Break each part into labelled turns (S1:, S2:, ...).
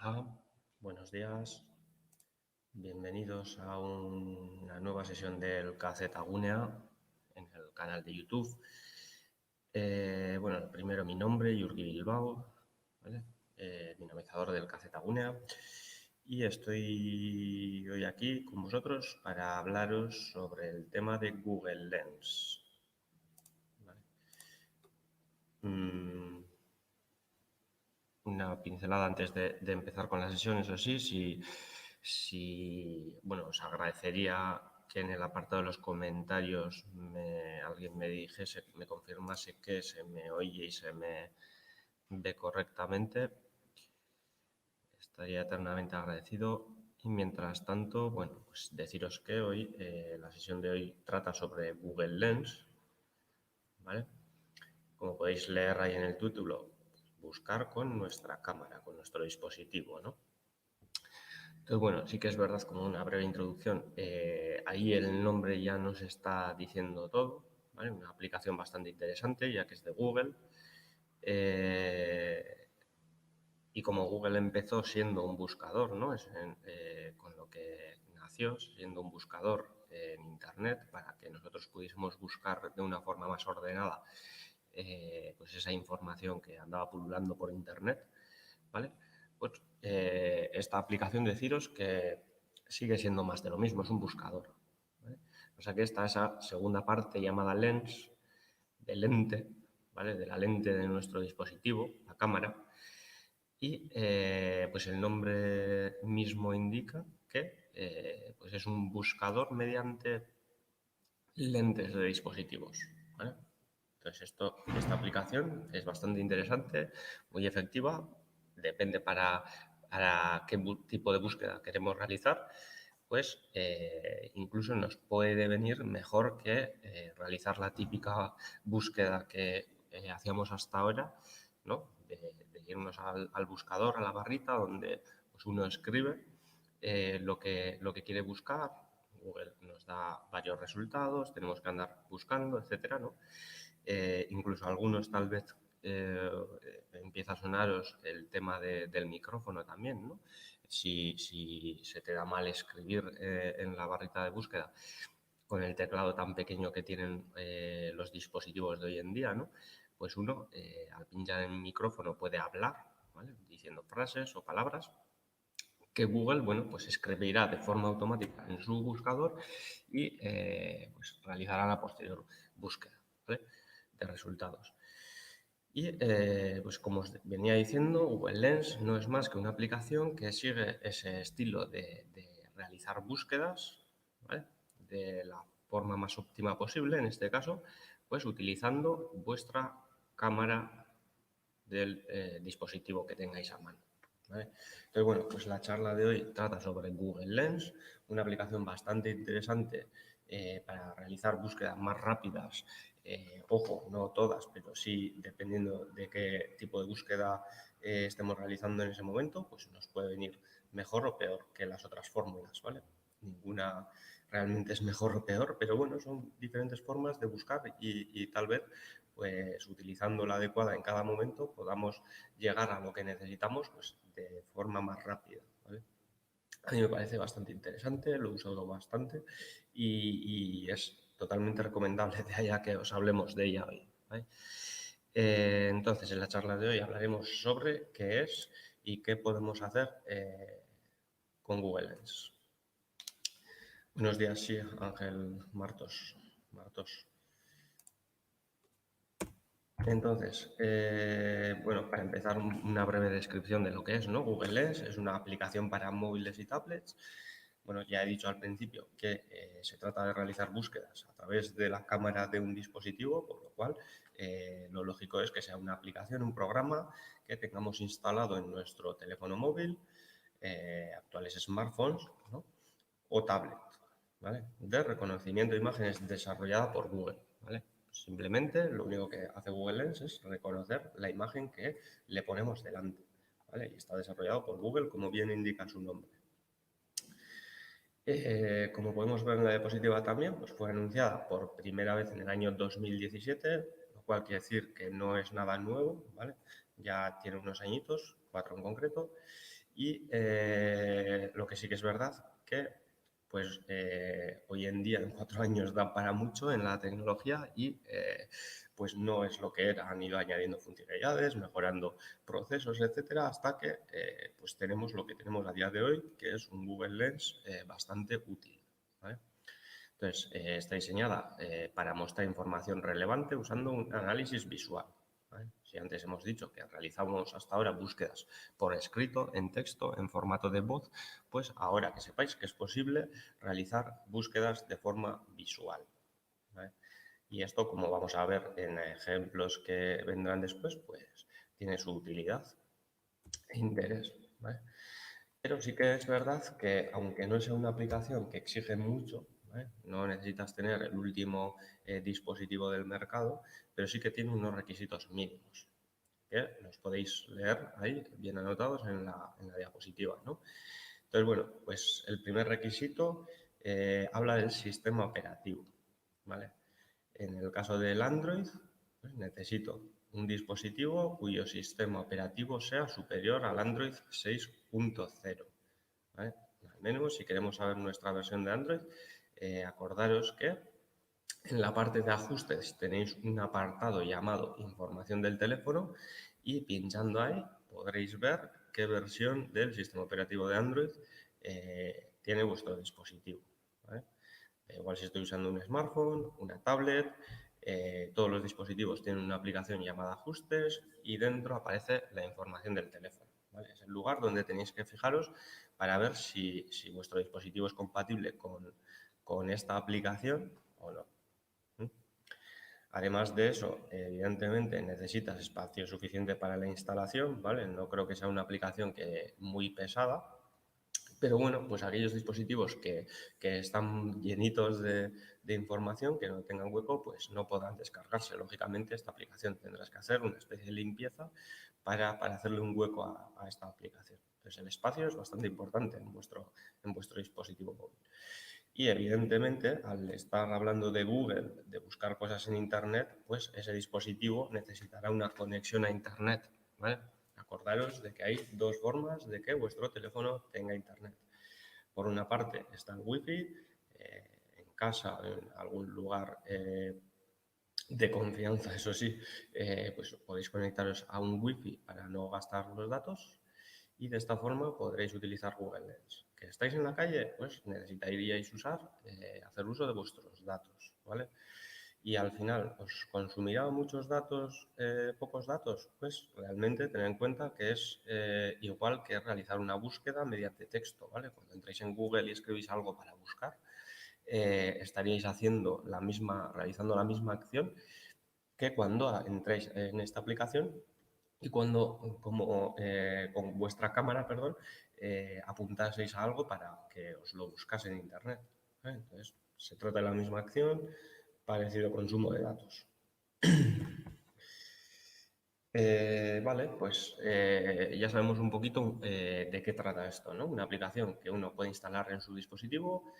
S1: Hola, buenos días. Bienvenidos a una nueva sesión del KZ Gunea en el canal de YouTube. Bueno, primero mi nombre, Yurgi Bilbao, ¿vale? Dinamizador del KZ Gunea. Y estoy hoy aquí con vosotros para hablaros sobre el tema de Google Lens. ¿Vale? Una pincelada antes de empezar con la sesión, eso sí, bueno, os agradecería que en el apartado de los comentarios alguien me dijese, me confirmase que se me oye y se me ve correctamente. Estaría eternamente agradecido. Y mientras tanto, bueno, pues deciros que hoy, la sesión de hoy trata sobre Google Lens, ¿vale? Como podéis leer ahí en el título, buscar con nuestra cámara, con nuestro dispositivo, ¿no? Entonces, bueno, sí que es verdad, como una breve introducción, ahí el nombre ya nos está diciendo todo, ¿vale? Una aplicación bastante interesante, ya que es de Google. Y como Google empezó siendo un buscador, ¿no? Con lo que nació, siendo un buscador en Internet, para que nosotros pudiésemos buscar de una forma más ordenada pues esa información que andaba pululando por Internet, ¿vale? Pues esta aplicación, deciros que sigue siendo más de lo mismo, es un buscador, ¿vale? O sea que esa segunda parte llamada lens, de lente, ¿vale? De la lente de nuestro dispositivo, la cámara, y pues el nombre mismo indica que pues es un buscador mediante lentes de dispositivos, ¿vale? Entonces, esta aplicación es bastante interesante, muy efectiva, depende para qué tipo de búsqueda queremos realizar, pues incluso nos puede venir mejor que realizar la típica búsqueda que hacíamos hasta ahora, ¿no? De irnos al buscador, a la barrita, donde pues, uno escribe lo que quiere buscar. Google nos da varios resultados, tenemos que andar buscando, etcétera, ¿no? Incluso algunos tal vez empieza a sonaros el tema del micrófono también, ¿no? Si se te da mal escribir en la barrita de búsqueda con el teclado tan pequeño que tienen los dispositivos de hoy en día, ¿no? Pues uno, al pinchar en el micrófono, puede hablar, ¿vale? Diciendo frases o palabras que Google, bueno, pues escribirá de forma automática en su buscador y pues realizará la posterior búsqueda, ¿vale? De resultados. Y pues como os venía diciendo, Google Lens no es más que una aplicación que sigue ese estilo de realizar búsquedas, ¿vale? De la forma más óptima posible, en este caso, pues utilizando vuestra cámara del dispositivo que tengáis a mano, ¿vale? Entonces, bueno, pues la charla de hoy trata sobre Google Lens, una aplicación bastante interesante para realizar búsquedas más rápidas. Ojo, no todas, pero sí dependiendo de qué tipo de búsqueda estemos realizando en ese momento, pues nos puede venir mejor o peor que las otras fórmulas, ¿vale? Ninguna realmente es mejor o peor, pero bueno, son diferentes formas de buscar y tal vez pues utilizando la adecuada en cada momento podamos llegar a lo que necesitamos pues, de forma más rápida, ¿vale? A mí me parece bastante interesante, lo he usado bastante y es totalmente recomendable de allá que os hablemos de ella hoy, ¿vale? Entonces, en la charla de hoy hablaremos sobre qué es y qué podemos hacer con Google Lens. Buenos días, sí, Ángel Martos. Entonces, bueno, para empezar, una breve descripción de lo que es, ¿no? Google Lens es una aplicación para móviles y tablets. Bueno, ya he dicho al principio que se trata de realizar búsquedas a través de la cámara de un dispositivo, por lo cual lo lógico es que sea una aplicación, un programa que tengamos instalado en nuestro teléfono móvil, actuales smartphones, ¿no? O tablet, ¿vale? De reconocimiento de imágenes desarrollada por Google, ¿vale? Simplemente lo único que hace Google Lens es reconocer la imagen que le ponemos delante, ¿vale? Y está desarrollado por Google, como bien indica su nombre. Como podemos ver en la diapositiva también, pues fue anunciada por primera vez en el año 2017, lo cual quiere decir que no es nada nuevo, ¿vale? Ya tiene unos añitos, 4 en concreto, Y lo que sí que es verdad que pues hoy en día en 4 años da para mucho en la tecnología y pues no es lo que era. Han ido añadiendo funcionalidades, mejorando procesos, etcétera, hasta que pues tenemos lo que tenemos a día de hoy, que es un Google Lens bastante útil, ¿vale? Entonces, está diseñada para mostrar información relevante usando un análisis visual, ¿vale? Si antes hemos dicho que realizamos hasta ahora búsquedas por escrito, en texto, en formato de voz, pues ahora que sepáis que es posible realizar búsquedas de forma visual, ¿vale? Y esto, como vamos a ver en ejemplos que vendrán después, pues tiene su utilidad e interés, ¿vale? Pero sí que es verdad que, aunque no sea una aplicación que exige mucho, ¿vale? No necesitas tener el último dispositivo del mercado, pero sí que tiene unos requisitos mínimos, que los podéis leer ahí, bien anotados en la diapositiva, ¿no? Entonces, bueno, pues el primer requisito habla del sistema operativo, ¿vale? En el caso del Android, pues necesito un dispositivo cuyo sistema operativo sea superior al Android 6.0, ¿vale? Al menos si queremos saber nuestra versión de Android, acordaros que en la parte de ajustes tenéis un apartado llamado información del teléfono y pinchando ahí podréis ver qué versión del sistema operativo de Android tiene vuestro dispositivo, ¿vale? Igual si estoy usando un smartphone, una tablet, todos los dispositivos tienen una aplicación llamada ajustes y dentro aparece la información del teléfono, ¿vale? Es el lugar donde tenéis que fijaros para ver si vuestro dispositivo es compatible con esta aplicación o no. Además de eso, evidentemente necesitas espacio suficiente para la instalación, ¿vale? No creo que sea una aplicación muy pesada, pero bueno, pues aquellos dispositivos que están llenitos de información, que no tengan hueco, pues no podrán descargarse. Lógicamente, esta aplicación tendrás que hacer una especie de limpieza para hacerle un hueco a esta aplicación. Entonces, el espacio es bastante importante en vuestro dispositivo móvil. Y evidentemente, al estar hablando de Google, de buscar cosas en Internet, pues ese dispositivo necesitará una conexión a Internet, ¿vale? Acordaros de que hay dos formas de que vuestro teléfono tenga Internet. Por una parte está el Wi-Fi, en casa, en algún lugar de confianza, eso sí, pues podéis conectaros a un Wi-Fi para no gastar los datos y de esta forma podréis utilizar Google Lens. ¿Que estáis en la calle? Pues necesitaríais hacer uso de vuestros datos, ¿vale? Y al final, ¿os consumirá muchos datos, pocos datos? Pues realmente tened en cuenta que es igual que realizar una búsqueda mediante texto, ¿vale? Cuando entráis en Google y escribís algo para buscar, estaríais realizando la misma acción que cuando entréis en esta aplicación y cuando, con vuestra cámara, perdón, apuntaseis a algo para que os lo buscase en Internet, ¿vale? Entonces, se trata de la misma acción, parecido consumo de datos. Vale, pues ya sabemos un poquito de qué trata esto, ¿no? Una aplicación que uno puede instalar en su dispositivo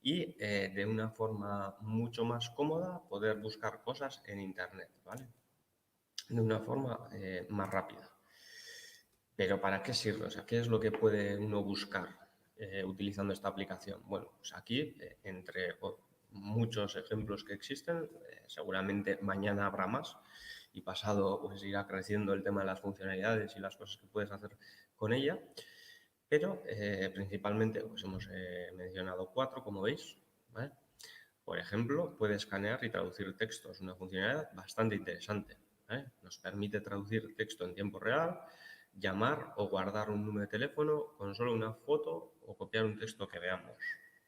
S1: y de una forma mucho más cómoda poder buscar cosas en Internet, ¿vale? De una forma más rápida. Pero ¿para qué sirve? O sea, ¿qué es lo que puede uno buscar utilizando esta aplicación? Bueno, pues aquí, entre muchos ejemplos que existen, seguramente mañana habrá más y pasado pues irá creciendo el tema de las funcionalidades y las cosas que puedes hacer con ella. Pero principalmente pues hemos mencionado 4, como veis, ¿vale? Por ejemplo, puede escanear y traducir textos, una funcionalidad bastante interesante, ¿vale? Nos permite traducir texto en tiempo real, llamar o guardar un número de teléfono con solo una foto o copiar un texto que veamos.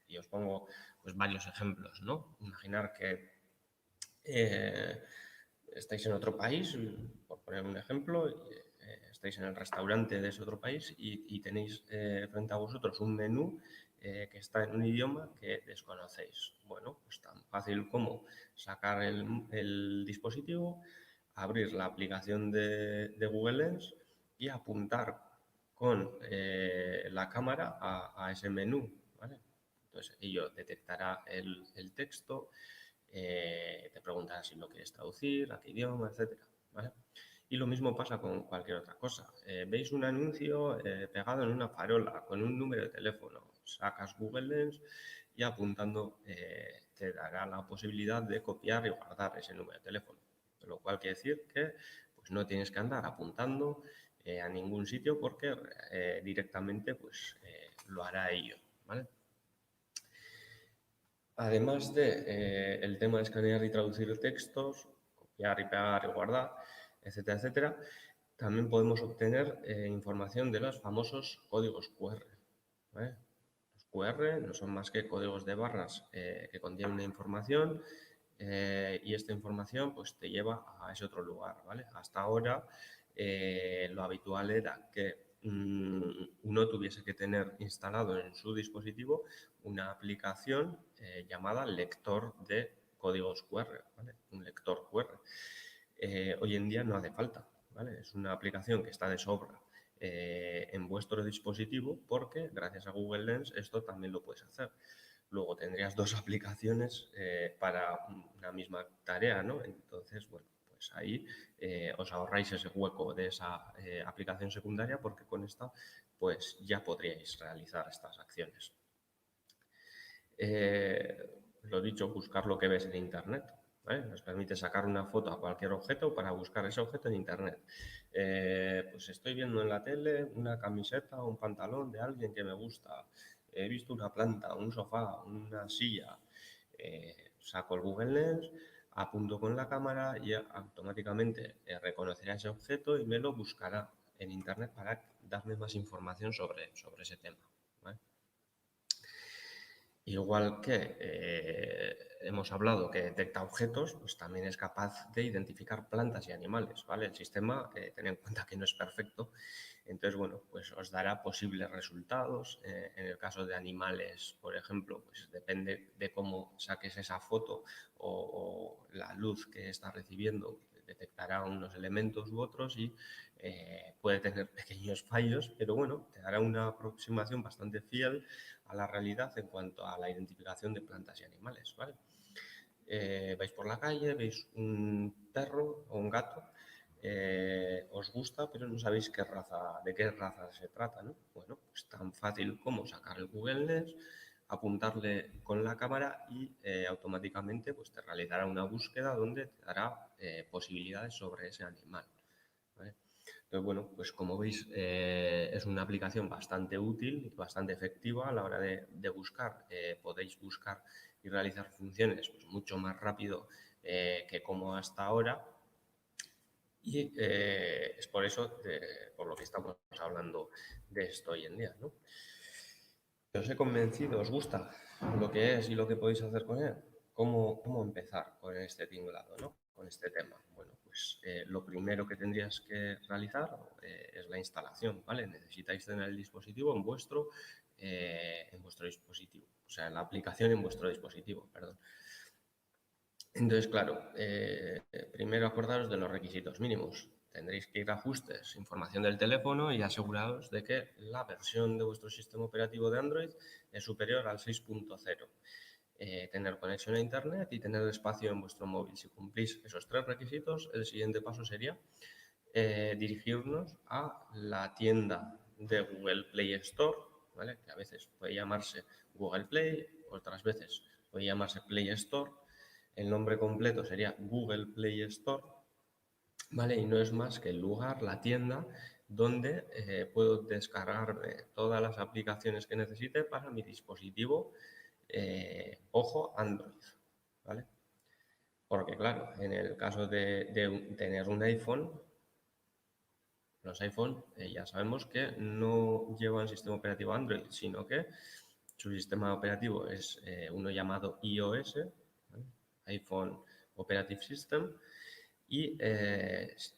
S1: Y os pongo pues, varios ejemplos, ¿no? Imaginar que estáis en otro país, por poner un ejemplo, estáis en el restaurante de ese otro país y tenéis frente a vosotros un menú que está en un idioma que desconocéis. Bueno, pues tan fácil como sacar el dispositivo, abrir la aplicación de Google Lens y apuntar con la cámara a ese menú, ¿vale? Entonces, ello detectará el texto, te preguntará si lo quieres traducir, a qué idioma, etc., ¿vale? Y lo mismo pasa con cualquier otra cosa. Veis un anuncio pegado en una farola con un número de teléfono, sacas Google Lens y apuntando te dará la posibilidad de copiar y guardar ese número de teléfono. Lo cual quiere decir que pues, no tienes que andar apuntando a ningún sitio porque directamente pues, lo hará ello, ¿vale? Además de el tema de escanear y traducir textos, copiar y pegar y guardar, etcétera, etcétera, también podemos obtener información de los famosos códigos QR, ¿vale? Los QR no son más que códigos de barras que contienen una información y esta información pues, te lleva a ese otro lugar, ¿vale? Hasta ahora lo habitual era que uno tuviese que tener instalado en su dispositivo una aplicación llamada lector de códigos QR, ¿vale? Un lector QR. Hoy en día no hace falta, ¿vale? Es una aplicación que está de sobra en vuestro dispositivo porque gracias a Google Lens esto también lo puedes hacer. Luego tendrías dos aplicaciones para una misma tarea, ¿no? Entonces, bueno, pues ahí os ahorráis ese hueco de esa aplicación secundaria porque con esta pues ya podríais realizar estas acciones. Lo dicho, buscar lo que ves en Internet, ¿vale? Nos permite sacar una foto a cualquier objeto para buscar ese objeto en Internet. Pues estoy viendo en la tele una camiseta o un pantalón de alguien que me gusta. He visto una planta, un sofá, una silla. Saco el Google Lens, apunto con la cámara y automáticamente reconocerá ese objeto y me lo buscará en Internet para darme más información sobre ese tema, ¿vale? Igual que hemos hablado que detecta objetos, pues también es capaz de identificar plantas y animales, ¿vale? El sistema, ten en cuenta que no es perfecto, entonces, bueno, pues os dará posibles resultados. En el caso de animales, por ejemplo, pues depende de cómo saques esa foto o la luz que está recibiendo, detectará unos elementos u otros y puede tener pequeños fallos, pero bueno, te dará una aproximación bastante fiel a la realidad en cuanto a la identificación de plantas y animales, ¿vale? Vais por la calle, veis un perro o un gato, os gusta, pero no sabéis de qué raza se trata, ¿no? Bueno, pues tan fácil como sacar el Google Lens, apuntarle con la cámara y automáticamente pues, te realizará una búsqueda donde te dará posibilidades sobre ese animal, ¿vale? Entonces, bueno, pues como veis, es una aplicación bastante útil y bastante efectiva a la hora de buscar. Podéis buscar y realizar funciones pues, mucho más rápido que como hasta ahora. Y es por eso por lo que estamos hablando de esto hoy en día, ¿no? Os he convencido, ¿os gusta lo que es y lo que podéis hacer con él? ¿Cómo empezar con este tinglado, ¿no? Con este tema? Bueno, pues lo primero que tendrías que realizar es la instalación, ¿vale? Necesitáis tener el dispositivo en vuestro dispositivo, o sea, la aplicación en vuestro dispositivo, perdón. Entonces, claro, primero acordaros de los requisitos mínimos. Tendréis que ir a ajustes, información del teléfono y aseguraros de que la versión de vuestro sistema operativo de Android es superior al 6.0. Tener conexión a Internet y tener espacio en vuestro móvil. Si cumplís esos tres requisitos, el siguiente paso sería dirigirnos a la tienda de Google Play Store, ¿vale? Que a veces puede llamarse Google Play, otras veces puede llamarse Play Store. El nombre completo sería Google Play Store, ¿vale? Y no es más que el lugar, la tienda, donde puedo descargarme todas las aplicaciones que necesite para mi dispositivo, ojo, Android, ¿vale? Porque claro, en el caso de tener un iPhone, los iPhone ya sabemos que no llevan sistema operativo Android, sino que su sistema operativo es uno llamado iOS, ¿vale? iPhone Operative System, y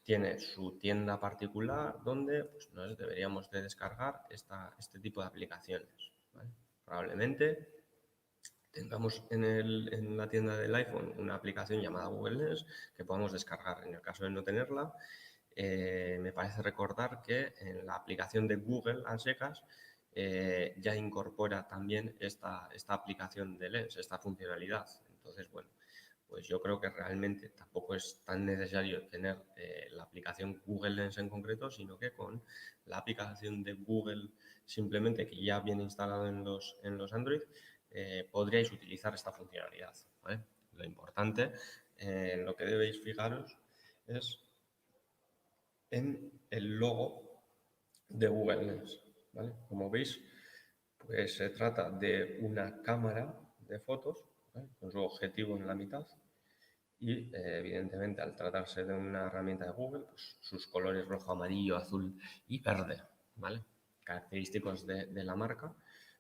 S1: tiene su tienda particular donde pues, nos deberíamos de descargar este tipo de aplicaciones, ¿vale? Probablemente tengamos en la tienda del iPhone una aplicación llamada Google Lens que podamos descargar. En el caso de no tenerla, me parece recordar que en la aplicación de Google a secas ya incorpora también esta aplicación de Lens, esta funcionalidad. Entonces, bueno, pues yo creo que realmente tampoco es tan necesario tener la aplicación Google Lens en concreto, sino que con la aplicación de Google simplemente que ya viene instalado en los Android, podríais utilizar esta funcionalidad, ¿vale? Lo importante, lo que debéis fijaros es en el logo de Google Lens, ¿vale? Como veis, pues se trata de una cámara de fotos, ¿vale? Con su objetivo en la mitad y evidentemente al tratarse de una herramienta de Google, pues sus colores rojo, amarillo, azul y verde, ¿vale? Característicos de la marca.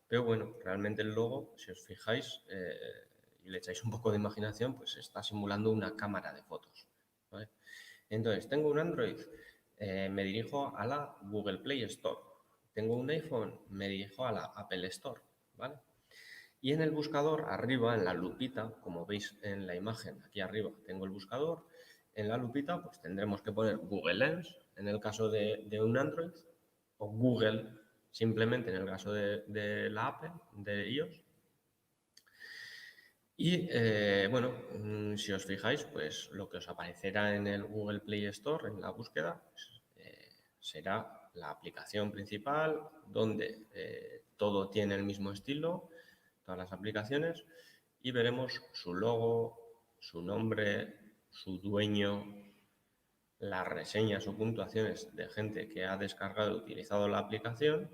S1: Pero bueno, realmente el logo, si os fijáis y le echáis un poco de imaginación, pues está simulando una cámara de fotos, ¿vale? Entonces, tengo un Android, me dirijo a la Google Play Store. Tengo un iPhone, me dirijo a la Apple Store, ¿vale? Y en el buscador, arriba, en la lupita, como veis en la imagen, aquí arriba tengo el buscador, en la lupita pues tendremos que poner Google Lens, en el caso de un Android, o Google, simplemente en el caso de la Apple, de iOS. Y bueno, si os fijáis, pues lo que os aparecerá en el Google Play Store, en la búsqueda, pues, será la aplicación principal, donde todo tiene el mismo estilo, todas las aplicaciones, y veremos su logo, su nombre, su dueño, las reseñas o puntuaciones de gente que ha descargado y utilizado la aplicación,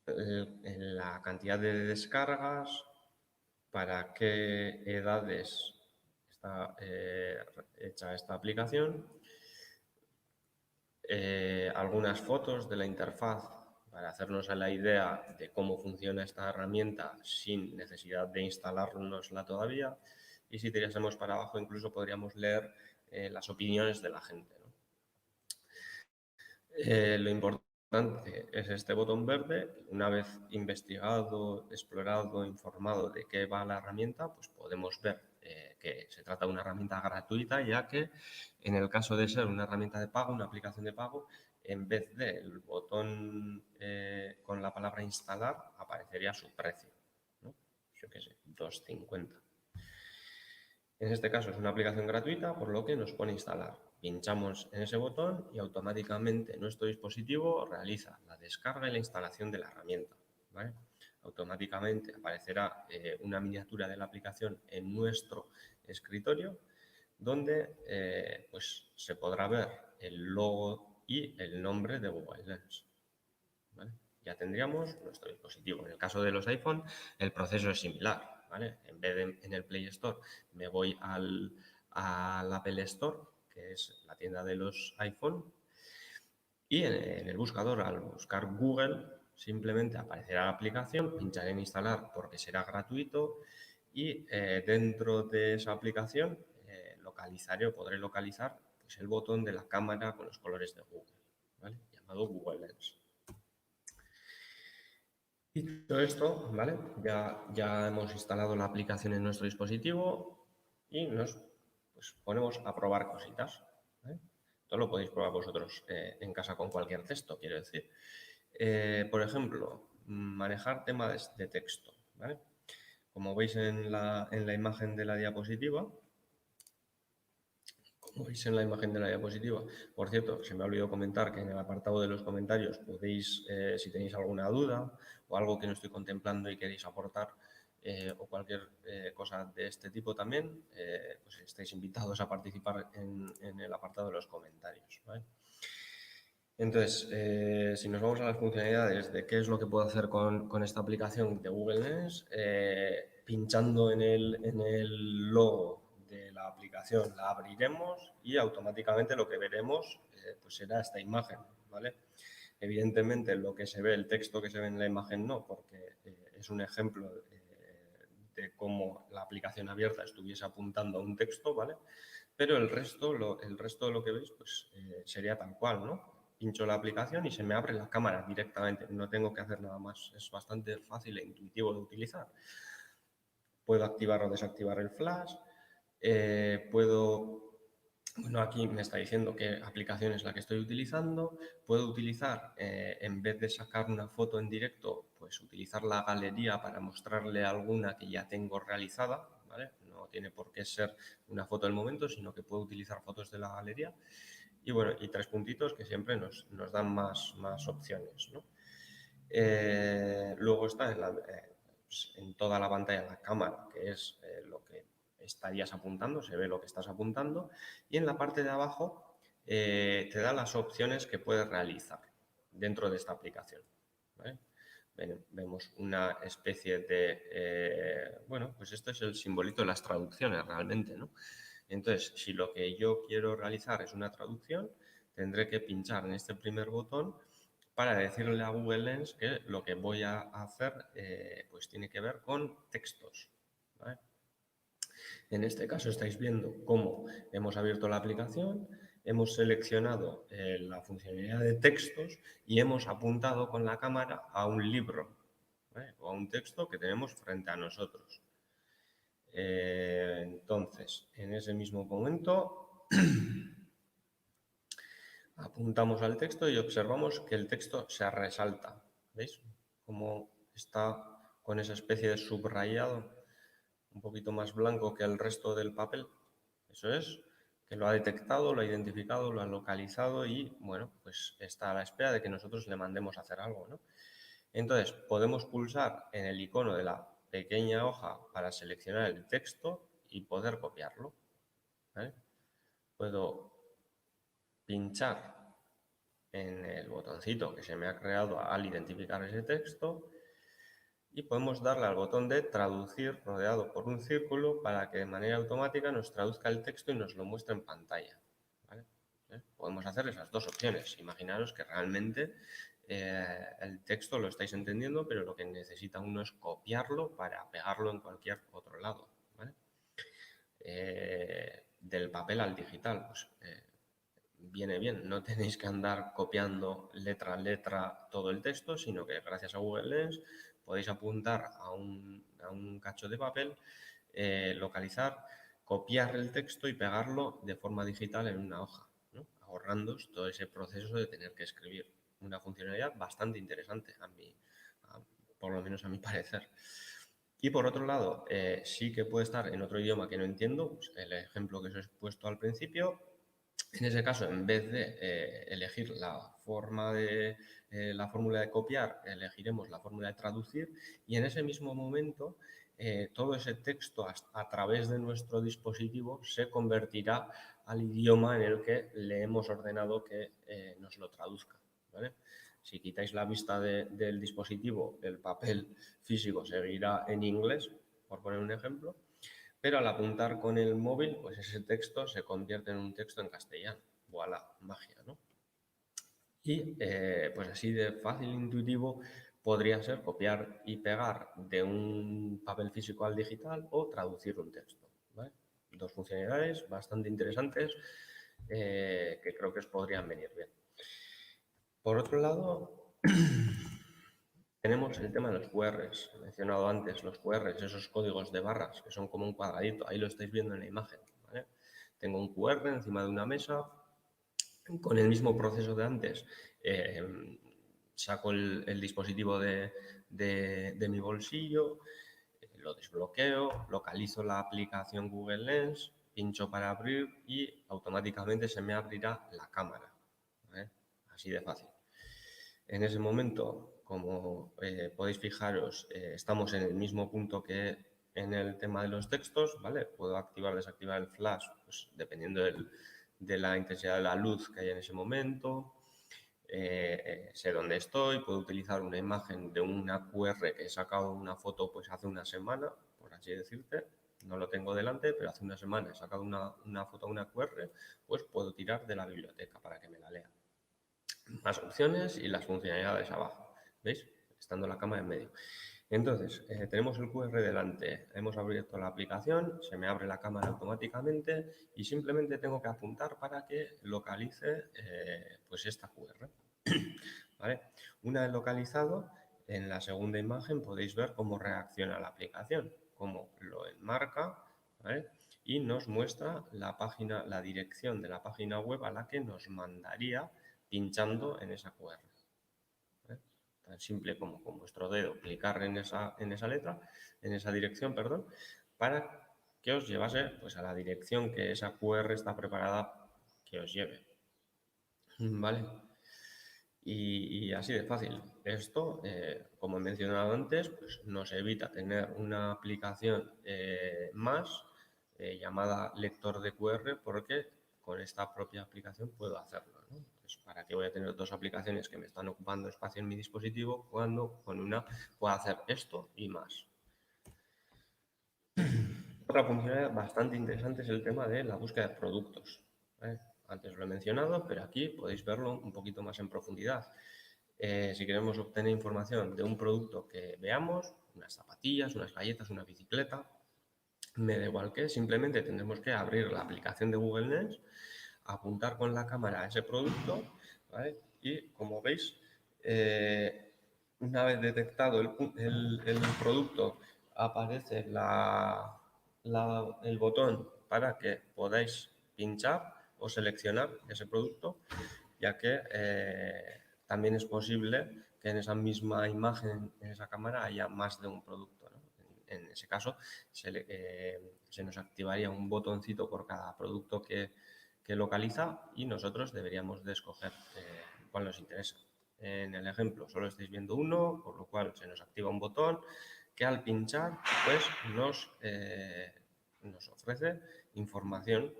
S1: la cantidad de descargas, para qué edades está hecha esta aplicación, algunas fotos de la interfaz para hacernos a la idea de cómo funciona esta herramienta sin necesidad de instalárnosla todavía, y si tirásemos para abajo incluso podríamos leer las opiniones de la gente, ¿no? Lo importante es este botón verde. Una vez investigado, explorado, informado de qué va la herramienta, pues podemos ver que se trata de una herramienta gratuita, ya que en el caso de ser una herramienta de pago, una aplicación de pago, en vez del botón con la palabra instalar, aparecería su precio, ¿no? Yo qué sé, 2,50. En este caso es una aplicación gratuita, por lo que nos pone instalar. Pinchamos en ese botón y automáticamente nuestro dispositivo realiza la descarga y la instalación de la herramienta, ¿vale? Automáticamente aparecerá una miniatura de la aplicación en nuestro escritorio, donde pues se podrá ver el logo y el nombre de Google Lens, ¿vale? Ya tendríamos nuestro dispositivo. En el caso de los iPhone, el proceso es similar, ¿vale? En vez de en el Play Store, me voy al Apple Store, que es la tienda de los iPhone, y en el buscador, al buscar Google, simplemente aparecerá la aplicación, pincharé en instalar porque será gratuito y dentro de esa aplicación localizaré o podré localizar pues, el botón de la cámara con los colores de Google, ¿vale? Llamado Google Lens. Dicho esto, ¿vale? Ya hemos instalado la aplicación en nuestro dispositivo y nos pues, ponemos a probar cositas, ¿vale? Esto lo podéis probar vosotros en casa con cualquier texto, quiero decir. Por ejemplo, manejar temas de texto, ¿vale? Como veis en la imagen de la diapositiva, como veis en la imagen de la diapositiva, por cierto, se me ha olvidado comentar que en el apartado de los comentarios podéis, si tenéis alguna duda o algo que no estoy contemplando y queréis aportar o cualquier cosa de este tipo también, pues estáis invitados a participar en el apartado de los comentarios, ¿vale? Entonces, si nos vamos a las funcionalidades de qué es lo que puedo hacer con esta aplicación de Google Lens, pinchando en el logo de la aplicación la abriremos y automáticamente lo que veremos pues será esta imagen, ¿vale? Evidentemente lo que se ve, el texto que se ve en la imagen no, porque es un ejemplo de cómo la aplicación abierta estuviese apuntando a un texto, ¿vale? Pero el resto de lo que veis pues sería tal cual, ¿no? Pincho la aplicación y se me abre la cámara directamente, no tengo que hacer nada más, es bastante fácil e intuitivo de utilizar. Puedo activar o desactivar el flash, bueno, aquí me está diciendo qué aplicación es la que estoy utilizando, puedo utilizar, en vez de sacar una foto en directo, pues utilizar la galería para mostrarle alguna que ya tengo realizada, ¿vale? No tiene por qué ser una foto del momento, sino que puedo utilizar fotos de la galería. Y bueno, y 3 puntitos que siempre nos dan más opciones, ¿no? Luego está pues, en toda la pantalla la cámara, que es lo que estarías apuntando, se ve lo que estás apuntando, y en la parte de abajo te da las opciones que puedes realizar dentro de esta aplicación, ¿vale? Vemos una especie de, bueno, pues esto es el simbolito de las traducciones realmente, ¿no? Entonces, si lo que yo quiero realizar es una traducción, tendré que pinchar en este primer botón para decirle a Google Lens que lo que voy a hacer pues tiene que ver con textos, ¿vale? En este caso estáis viendo cómo hemos abierto la aplicación, hemos seleccionado la funcionalidad de textos y hemos apuntado con la cámara a un libro, ¿vale? O a un texto que tenemos frente a nosotros. Entonces, en ese mismo momento apuntamos al texto y observamos que el texto se resalta. ¿Veis? Cómo está con esa especie de subrayado un poquito más blanco que el resto del papel. Eso es, que lo ha detectado, lo ha identificado, lo ha localizado y, bueno, pues está a la espera de que nosotros le mandemos a hacer algo, ¿no? Entonces, podemos pulsar en el icono de la pequeña hoja para seleccionar el texto y poder copiarlo, ¿vale? Puedo pinchar en el botoncito que se me ha creado al identificar ese texto y podemos darle al botón de traducir rodeado por un círculo para que de manera automática nos traduzca el texto y nos lo muestre en pantalla, ¿vale? Podemos hacer esas dos opciones. Imaginaros que realmente el texto lo estáis entendiendo, pero lo que necesita uno es copiarlo para pegarlo en cualquier otro lado, ¿vale? Del papel al digital, pues viene bien, no tenéis que andar copiando letra a letra todo el texto, sino que gracias a Google Lens podéis apuntar a un cacho de papel, localizar, copiar el texto y pegarlo de forma digital en una hoja, ¿no? Ahorrándoos todo ese proceso de tener que escribir. Una funcionalidad bastante interesante, por lo menos a mi parecer. Y por otro lado, sí que puede estar en otro idioma que no entiendo, pues el ejemplo que os he puesto al principio. En ese caso, en vez de elegir la fórmula de copiar, elegiremos la fórmula de traducir y en ese mismo momento todo ese texto a través de nuestro dispositivo se convertirá al idioma en el que le hemos ordenado que nos lo traduzca, ¿vale? Si quitáis la vista del dispositivo, el papel físico seguirá en inglés, por poner un ejemplo, pero al apuntar con el móvil, pues ese texto se convierte en un texto en castellano. Voilà, magia, ¿no? Y pues así de fácil e intuitivo podría ser copiar y pegar de un papel físico al digital o traducir un texto, ¿vale? Dos funcionalidades bastante interesantes que creo que os podrían venir bien. Por otro lado, tenemos el tema de los QRs, he mencionado antes los QRs, esos códigos de barras que son como un cuadradito, ahí lo estáis viendo en la imagen, ¿vale? Tengo un QR encima de una mesa, con el mismo proceso de antes, saco el dispositivo de mi bolsillo, lo desbloqueo, localizo la aplicación Google Lens, pincho para abrir y automáticamente se me abrirá la cámara, ¿vale? Así de fácil. En ese momento, como podéis fijaros, estamos en el mismo punto que en el tema de los textos, ¿vale? Puedo activar o desactivar el flash, pues, dependiendo de la intensidad de la luz que hay en ese momento. Sé dónde estoy, puedo utilizar una imagen de una QR que he sacado una foto pues hace una semana, por así decirte. No lo tengo delante, pero hace una semana he sacado una foto de una QR, pues puedo tirar de la biblioteca para que me la lea. Más opciones y las funcionalidades abajo, ¿veis? Estando la cámara en medio. Entonces, tenemos el QR delante, hemos abierto la aplicación, se me abre la cámara automáticamente y simplemente tengo que apuntar para que localice pues esta QR. ¿Vale? Una vez localizado, en la segunda imagen podéis ver cómo reacciona la aplicación, cómo lo enmarca, ¿vale? Y nos muestra la página, la dirección de la página web a la que nos mandaría pinchando en esa QR. ¿Vale? Tan simple como con vuestro dedo clicar en esa letra, en esa dirección, perdón, para que os llevase pues, a la dirección que esa QR está preparada que os lleve. ¿Vale? Y así de fácil. Esto, como he mencionado antes, pues nos evita tener una aplicación más llamada lector de QR porque con esta propia aplicación puedo hacerlo, ¿no? Pues, ¿para qué voy a tener dos aplicaciones que me están ocupando espacio en mi dispositivo cuando con una puedo hacer esto y más? Otra funcionalidad bastante interesante es el tema de la búsqueda de productos. Antes lo he mencionado, pero aquí podéis verlo un poquito más en profundidad. Si queremos obtener información de un producto que veamos, unas zapatillas, unas galletas, una bicicleta, me da igual que, simplemente tendremos que abrir la aplicación de Google Lens, apuntar con la cámara a ese producto, ¿vale? Y como veis, una vez detectado el producto, aparece el botón para que podáis pinchar o seleccionar ese producto, ya que también es posible que en esa misma imagen, en esa cámara, haya más de un producto, ¿no? En ese caso, se nos activaría un botoncito por cada producto que localiza y nosotros deberíamos de escoger cuál nos interesa. En el ejemplo solo estáis viendo uno, por lo cual se nos activa un botón que al pinchar pues nos ofrece información.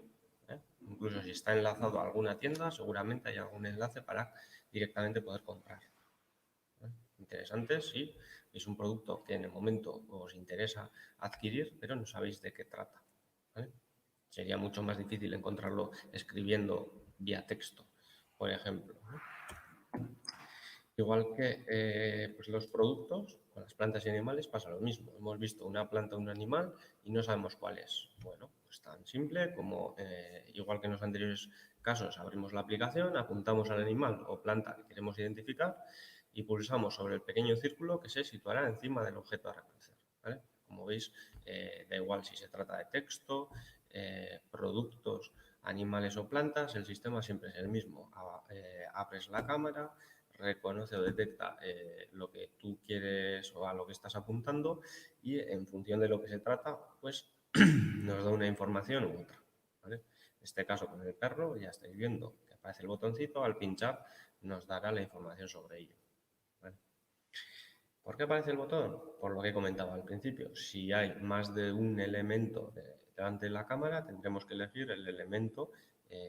S1: Incluso si está enlazado a alguna tienda, seguramente hay algún enlace para directamente poder comprar. Interesante si es un producto que en el momento os interesa adquirir, pero no sabéis de qué trata. ¿Vale? Sería mucho más difícil encontrarlo escribiendo vía texto, por ejemplo, ¿no? Igual que pues los productos, con las plantas y animales pasa lo mismo. Hemos visto una planta o un animal y no sabemos cuál es. Bueno, pues tan simple como, igual que en los anteriores casos, abrimos la aplicación, apuntamos al animal o planta que queremos identificar y pulsamos sobre el pequeño círculo que se situará encima del objeto a reconocer. ¿Vale? Como veis, da igual si se trata de texto, productos, animales o plantas, el sistema siempre es el mismo. Abres la cámara, reconoce o detecta lo que tú quieres o a lo que estás apuntando y en función de lo que se trata, pues nos da una información u otra. ¿Vale? En este caso con el perro ya estáis viendo que aparece el botoncito, al pinchar nos dará la información sobre ello. ¿Vale? ¿Por qué aparece el botón? Por lo que comentaba al principio. Si hay más de un elemento delante de la cámara, tendremos que elegir el elemento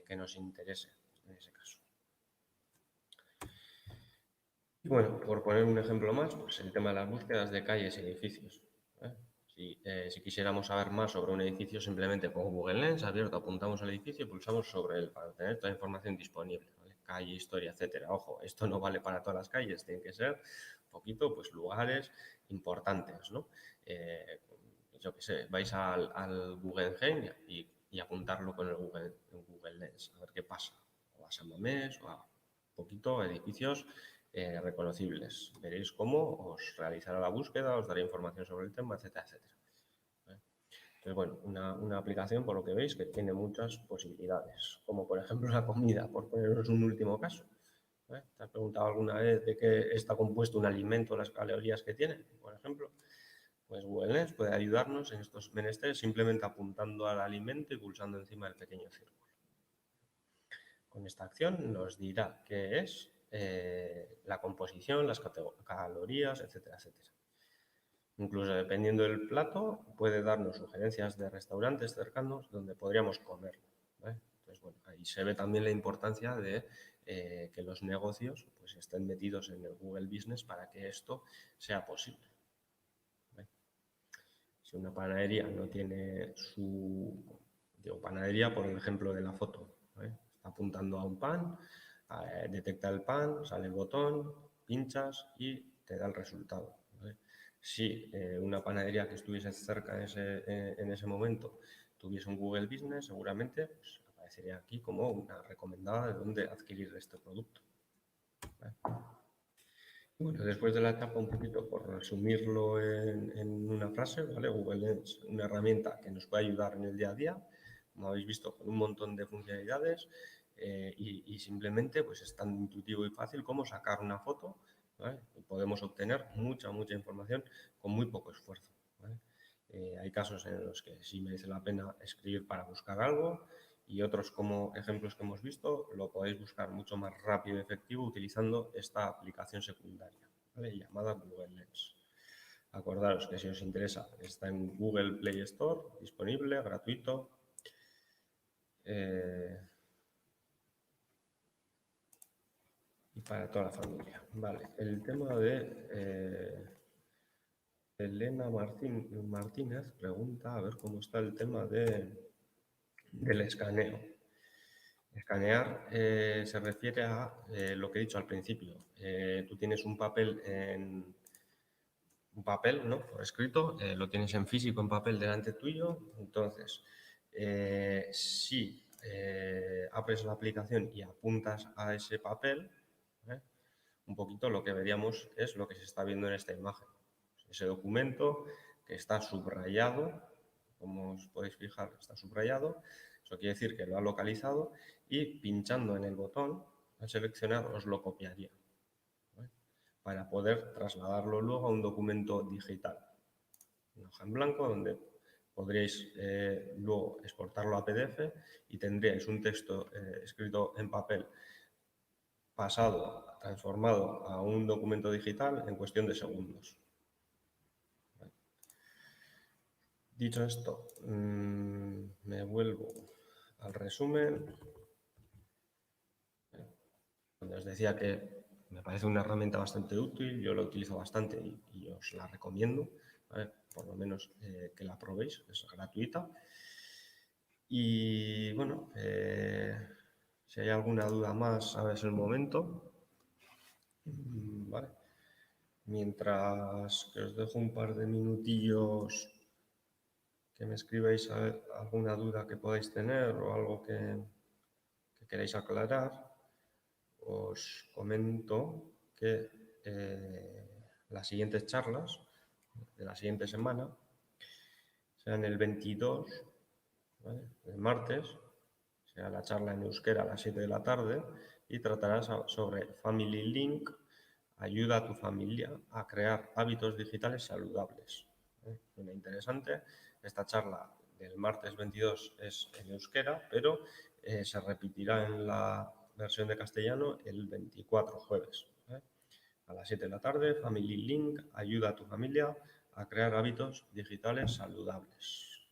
S1: que nos interese en ese caso. Y bueno, por poner un ejemplo más, pues el tema de las búsquedas de calles y edificios. Si quisiéramos saber más sobre un edificio, simplemente con Google Lens abierto, apuntamos al edificio y pulsamos sobre él para tener toda la información disponible. ¿Vale? Calle, historia, etcétera. Ojo, esto no vale para todas las calles, tienen que ser un poquito, pues, lugares importantes, ¿no? Yo qué sé, vais al Guggenheim y apuntarlo con el Google Lens, a ver qué pasa. O a San Mamés, o a un poquito edificios reconocibles. Veréis cómo os realizará la búsqueda, os dará información sobre el tema, etcétera, etcétera. Entonces, bueno, una aplicación, por lo que veis, que tiene muchas posibilidades, como por ejemplo la comida, por poneros un último caso. ¿Te has preguntado alguna vez de qué está compuesto un alimento, las calorías que tiene, por ejemplo? Pues Google Lens puede ayudarnos en estos menesteres simplemente apuntando al alimento y pulsando encima del pequeño círculo. Con esta acción nos dirá qué es, la composición, las calorías, etcétera, etcétera. Incluso dependiendo del plato, puede darnos sugerencias de restaurantes cercanos donde podríamos comer. ¿Vale? Entonces, bueno, ahí se ve también la importancia de que los negocios pues, estén metidos en el Google Business para que esto sea posible. ¿Vale? Si una panadería no tiene panadería por el ejemplo de la foto, ¿vale? Está apuntando a un pan, detecta el pan, sale el botón, pinchas y te da el resultado. ¿Vale? Si una panadería que estuviese cerca en ese momento tuviese un Google Business, seguramente pues, aparecería aquí como una recomendada de dónde adquirir este producto. ¿Vale? Bueno, después de la etapa, un poquito por resumirlo en una frase, ¿vale? Google es una herramienta que nos puede ayudar en el día a día, como habéis visto, con un montón de funcionalidades y simplemente pues, es tan intuitivo y fácil como sacar una foto, ¿vale? Y podemos obtener mucha información con muy poco esfuerzo, ¿vale? Hay casos en los que sí merece la pena escribir para buscar algo y otros, como ejemplos que hemos visto, lo podéis buscar mucho más rápido y efectivo utilizando esta aplicación secundaria, ¿vale? Llamada Google Lens. Acordaros que si os interesa, está en Google Play Store, disponible, gratuito. Y para toda la familia. Vale, el tema de Elena Martínez pregunta a ver cómo está el tema del escaneo. Escanear se refiere a lo que he dicho al principio. Tú tienes un papel ¿no? Por escrito, lo tienes en físico, en papel delante tuyo. Entonces, si abres la aplicación y apuntas a ese papel, un poquito lo que veríamos es lo que se está viendo en esta imagen. Ese documento que está subrayado, como os podéis fijar, está subrayado. Eso quiere decir que lo ha localizado y pinchando en el botón, al seleccionar, os lo copiaría, ¿vale? Para poder trasladarlo luego a un documento digital. Una hoja en blanco donde podríais luego exportarlo a PDF y tendríais un texto escrito en papel pasado, transformado a un documento digital en cuestión de segundos. Dicho esto, me vuelvo al resumen, donde os decía que me parece una herramienta bastante útil, yo la utilizo bastante y os la recomiendo, ¿vale? Por lo menos que la probéis, es gratuita. Y bueno, si hay alguna duda más, ahora es el momento. Vale. Mientras que os dejo un par de minutillos que me escribáis alguna duda que podáis tener o algo que queráis aclarar, os comento que las siguientes charlas de la siguiente semana serán el 22, ¿vale? El martes, será la charla en euskera a las 7 de la tarde y tratará sobre Family Link, ayuda a tu familia a crear hábitos digitales saludables. Muy interesante. Esta charla del martes 22 es en euskera, pero se repetirá en la versión de castellano el 24, jueves. A las 7 de la tarde, Family Link, ayuda a tu familia a crear hábitos digitales saludables.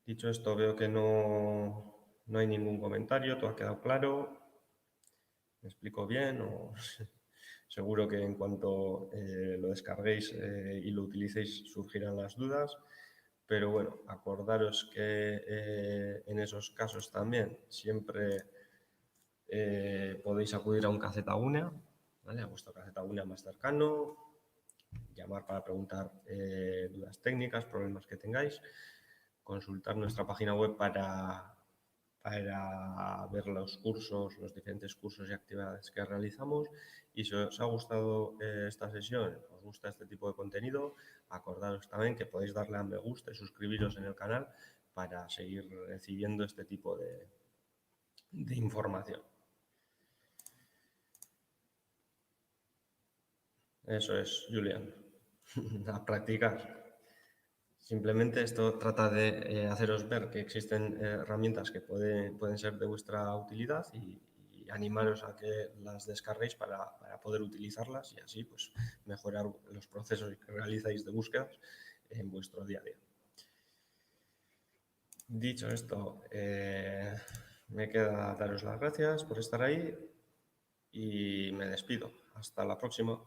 S1: Dicho esto, veo que no hay ningún comentario, todo ha quedado claro. ¿Me explico bien? Seguro que en cuanto lo descarguéis y lo utilicéis surgirán las dudas. Pero bueno, acordaros que en esos casos también siempre podéis acudir a un Cacetaguna, ¿vale? A vuestro Cacetaguna más cercano, llamar para preguntar dudas técnicas, problemas que tengáis, consultar nuestra página web para ver los cursos, los diferentes cursos y actividades que realizamos. Y si os ha gustado esta sesión, os gusta este tipo de contenido, acordaros también que podéis darle a me gusta y suscribiros en el canal para seguir recibiendo este tipo de información. Eso es, Julián, a practicar. Simplemente esto trata de haceros ver que existen herramientas que pueden ser de vuestra utilidad y animaros a que las descarguéis para poder utilizarlas y así pues mejorar los procesos que realizáis de búsquedas en vuestro día a día. Dicho esto, me queda daros las gracias por estar ahí y me despido. Hasta la próxima.